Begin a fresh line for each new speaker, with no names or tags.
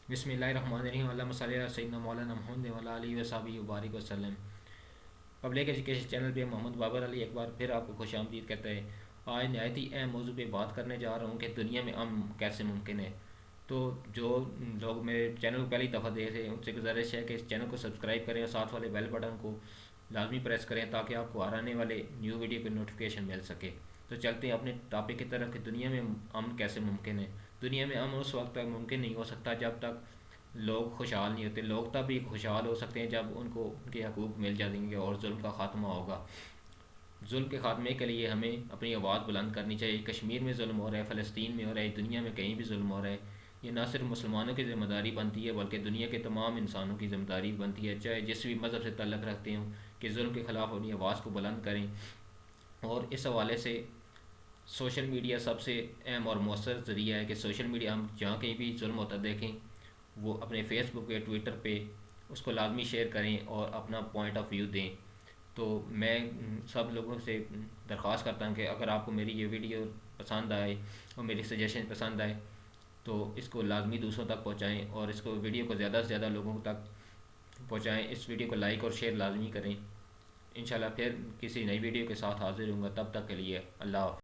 بسم اللہ الرحمن الرحیم، اللہم صلی علی سیدنا مولانا محمد وعلی آلہ وصحبہ وبارک وسلم۔ پبلک ایجوکیشن چینل پہ محمد بابر علی ایک بار پھر آپ کو خوش آمدید کہتا ہے۔ آج نہایت ہی اہم موضوع پہ بات کرنے جا رہا ہوں کہ دنیا میں امن کیسے ممکن ہے۔ تو جو لوگ میرے چینل کو پہلی دفعہ دیکھ رہے ہیں ان سے گزارش ہے کہ اس چینل کو سبسکرائب کریں اور ساتھ والے بیل بٹن کو لازمی پریس کریں تاکہ آپ کو آنے والے نیو ویڈیو کی نوٹیفیکیشن مل سکے۔ تو چلتے ہیں اپنے ٹاپک کی طرف کہ دنیا میں امن کیسے ممکن ہے۔ دنیا میں امن اس وقت تک ممکن نہیں ہو سکتا جب تک لوگ خوشحال نہیں ہوتے۔ لوگ تب بھی خوشحال ہو سکتے ہیں جب ان کو ان کے حقوق مل جائیں گے اور ظلم کا خاتمہ ہوگا۔ ظلم کے خاتمے کے لیے ہمیں اپنی آواز بلند کرنی چاہیے۔ کشمیر میں ظلم ہو رہا ہے، فلسطین میں ہو رہا ہے، دنیا میں کہیں بھی ظلم ہو رہا ہے۔ یہ نہ صرف مسلمانوں کی ذمہ داری بنتی ہے بلکہ دنیا کے تمام انسانوں کی ذمہ داری بنتی ہے، چاہے جس بھی مذہب سے تعلق رکھتے ہوں، کہ ظلم کے خلاف اپنی آواز کو بلند کریں۔ اور اس حوالے سے سوشل میڈیا سب سے اہم اور مؤثر ذریعہ ہے کہ سوشل میڈیا ہم جہاں کہیں بھی ظلم ہوتا دیکھیں وہ اپنے فیس بک یا ٹویٹر پہ اس کو لازمی شیئر کریں اور اپنا پوائنٹ آف ویو دیں۔ تو میں سب لوگوں سے درخواست کرتا ہوں کہ اگر آپ کو میری یہ ویڈیو پسند آئے اور میری سجیشن پسند آئے تو اس کو لازمی دوسروں تک پہنچائیں اور اس کو ویڈیو کو زیادہ سے زیادہ لوگوں تک پہنچائیں۔ اس ویڈیو کو لائک اور شیئر لازمی کریں۔ انشاءاللہ پھر کسی نئی ویڈیو کے ساتھ حاضر ہوں گا، تب تک کے لیے اللہ حافظ۔